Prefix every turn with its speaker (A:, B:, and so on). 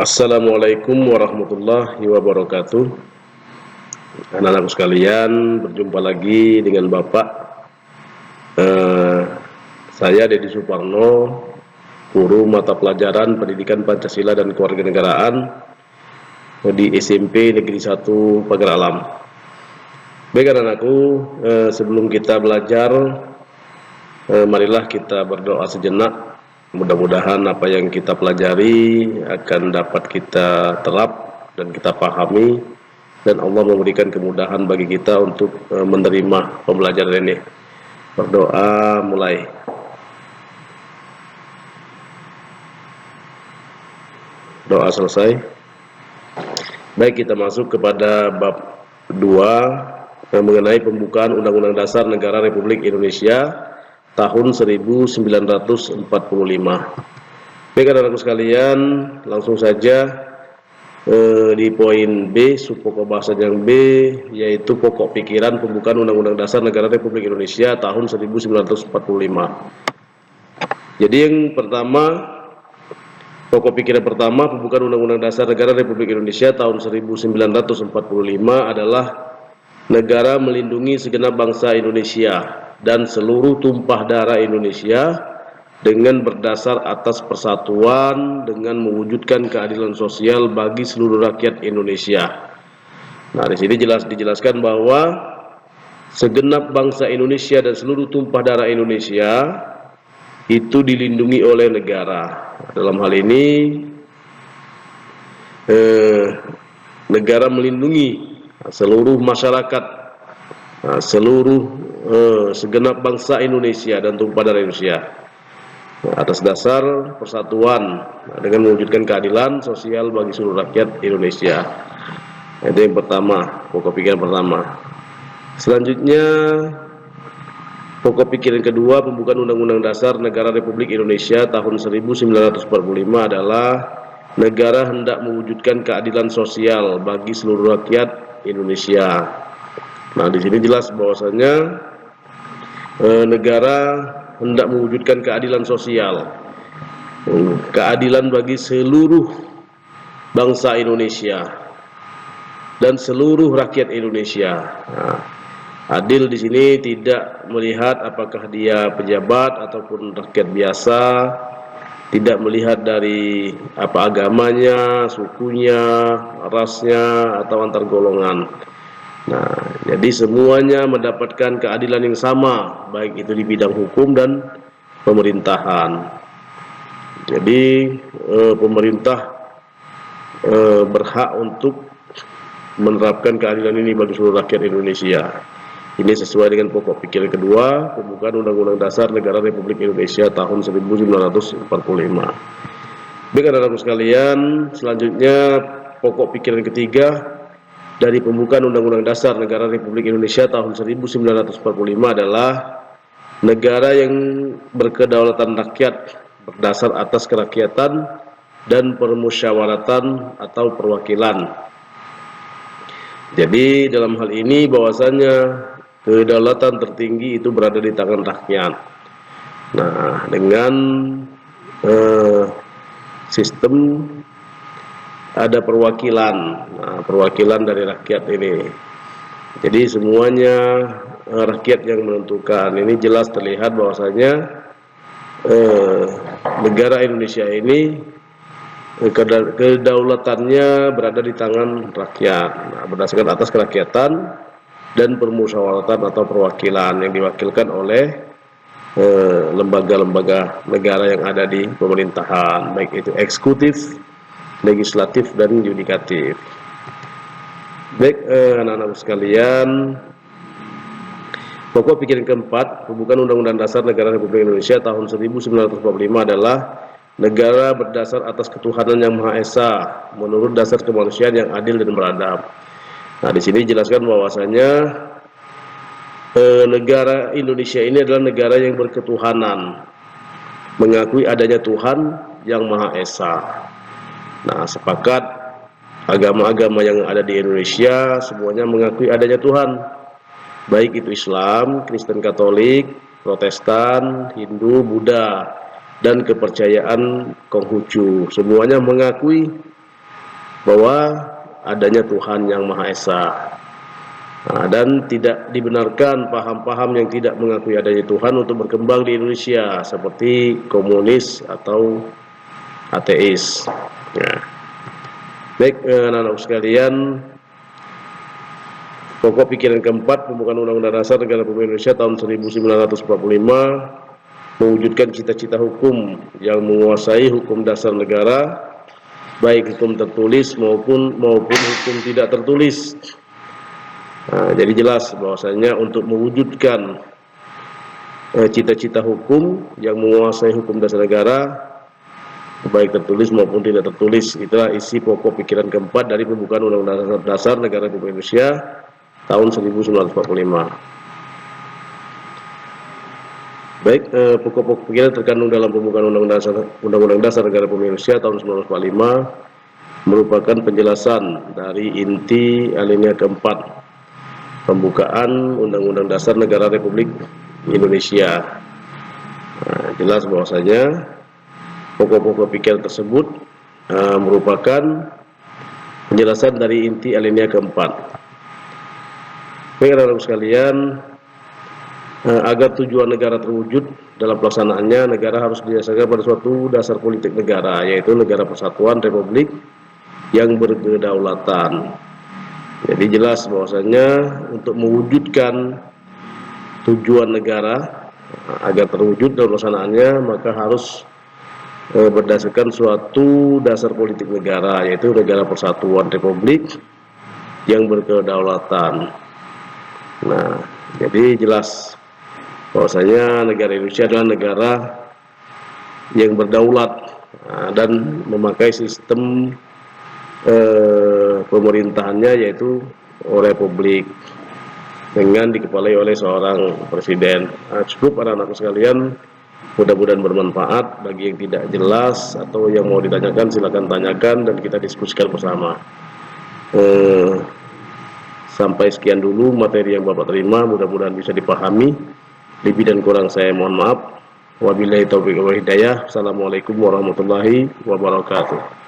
A: Assalamualaikum warahmatullahi wabarakatuh. Anak-anakku sekalian, berjumpa lagi dengan Bapak. Saya Dedi Suparno, guru mata pelajaran Pendidikan Pancasila dan Kewarganegaraan di SMP Negeri 1 Pagar Alam. Baik anak-anakku, sebelum kita belajar, marilah kita berdoa sejenak. Mudah-mudahan apa yang kita pelajari akan dapat kita terap dan kita pahami, dan Allah memberikan kemudahan bagi kita untuk menerima pembelajaran ini. Berdoa mulai. Doa selesai. Baik, kita masuk kepada bab 2 mengenai pembukaan Undang-Undang Dasar Negara Republik Indonesia tahun 1945. Baik anak-anakku sekalian, langsung saja di poin B, subpokok bahasan yang B, yaitu pokok pikiran pembukaan Undang-Undang Dasar Negara Republik Indonesia tahun 1945. Jadi yang pertama, pokok pikiran pertama pembukaan Undang-Undang Dasar Negara Republik Indonesia tahun 1945 adalah negara melindungi segenap bangsa Indonesia dan seluruh tumpah darah Indonesia dengan berdasar atas persatuan dengan mewujudkan keadilan sosial bagi seluruh rakyat Indonesia. Nah, di sini dijelaskan bahwa segenap bangsa Indonesia dan seluruh tumpah darah Indonesia itu dilindungi oleh negara. Dalam hal ini negara melindungi seluruh masyarakat, seluruh segenap bangsa Indonesia dan tumpah darah Indonesia atas dasar persatuan dengan mewujudkan keadilan sosial bagi seluruh rakyat Indonesia. Itu yang pertama, pokok pikiran pertama. Selanjutnya, pokok pikiran kedua pembukaan Undang-Undang Dasar Negara Republik Indonesia tahun 1945 adalah negara hendak mewujudkan keadilan sosial bagi seluruh rakyat Indonesia. Nah, di sini jelas bahwasanya negara hendak mewujudkan keadilan sosial, keadilan bagi seluruh bangsa Indonesia dan seluruh rakyat Indonesia. Nah, adil di sini tidak melihat apakah dia pejabat ataupun rakyat biasa, tidak melihat dari apa agamanya, sukunya, rasnya, atau antar golongan. Nah, jadi semuanya mendapatkan keadilan yang sama, baik itu di bidang hukum dan pemerintahan. Jadi pemerintah berhak untuk menerapkan keadilan ini bagi seluruh rakyat Indonesia. Ini sesuai dengan pokok pikiran kedua pembukaan Undang-Undang Dasar Negara Republik Indonesia tahun 1945. Baik anak-anakku sekalian, selanjutnya pokok pikiran ketiga dari pembukaan Undang-Undang Dasar Negara Republik Indonesia tahun 1945 adalah negara yang berkedaulatan rakyat berdasar atas kerakyatan dan permusyawaratan atau perwakilan. Jadi dalam hal ini bahwasanya kedaulatan tertinggi itu berada di tangan rakyat. Nah, dengan sistem ada perwakilan, perwakilan dari rakyat ini. Jadi semuanya rakyat yang menentukan. Ini jelas terlihat bahwasanya negara Indonesia ini kedaulatannya berada di tangan rakyat. Nah, berdasarkan atas kerakyatan dan permusyawaratan atau perwakilan yang diwakilkan oleh lembaga-lembaga negara yang ada di pemerintahan, baik itu eksekutif, legislatif, dan yudikatif. Baik anak-anak sekalian, pokok pikiran keempat pembukaan Undang-Undang Dasar Negara Republik Indonesia tahun 1945 adalah negara berdasar atas ketuhanan yang Maha Esa menurut dasar kemanusiaan yang adil dan beradab. Nah, di sini dijelaskan bahwasanya negara Indonesia ini adalah negara yang berketuhanan, mengakui adanya Tuhan yang Maha Esa. Nah, sepakat agama-agama yang ada di Indonesia semuanya mengakui adanya Tuhan, baik itu Islam, Kristen, Katolik, Protestan, Hindu, Buddha, dan kepercayaan Konghucu. Semuanya mengakui bahwa adanya Tuhan yang Maha Esa. Dan tidak dibenarkan paham-paham yang tidak mengakui adanya Tuhan untuk berkembang di Indonesia seperti komunis atau ateis. Ya. Baik, anak-anak sekalian, pokok pikiran keempat pembukaan Undang-Undang Dasar Negara Republik Indonesia tahun 1945 mewujudkan cita-cita hukum yang menguasai hukum dasar negara, baik hukum tertulis maupun hukum tidak tertulis. Jadi jelas bahwasanya untuk mewujudkan cita-cita hukum yang menguasai hukum dasar negara, baik tertulis maupun tidak tertulis, itulah isi pokok pikiran keempat dari pembukaan Undang-Undang Dasar Negara Republik Indonesia tahun 1945. Baik, pokok-pokok pikiran terkandung dalam pembukaan Undang-Undang Dasar Negara Republik Indonesia tahun 1945 merupakan penjelasan dari inti alinea keempat pembukaan Undang-Undang Dasar Negara Republik Indonesia. Jelas bahwasanya pokok-pokok pikiran tersebut merupakan penjelasan dari inti alinea keempat. Baik, rekan-rekan sekalian, agar tujuan negara terwujud dalam pelaksanaannya, negara harus didasarkan pada suatu dasar politik negara, yaitu negara persatuan republik yang berkedaulatan. Jadi jelas bahwasanya untuk mewujudkan tujuan negara agar terwujud dalam pelaksanaannya, maka harus berdasarkan suatu dasar politik negara, yaitu negara persatuan republik yang berkedaulatan. Nah, jadi jelas bahwasanya negara Indonesia adalah negara yang berdaulat dan memakai sistem pemerintahannya yaitu republik dengan dikepalai oleh seorang presiden. Cukup anak-anak sekalian, mudah-mudahan bermanfaat. Bagi yang tidak jelas atau yang mau ditanyakan, silakan tanyakan dan kita diskusikan bersama. Sampai sekian dulu materi yang Bapak terima, mudah-mudahan bisa dipahami. Lebih dan kurang saya mohon maaf. Wabillahi taufiq wal hidayah. Assalamualaikum warahmatullahi wabarakatuh.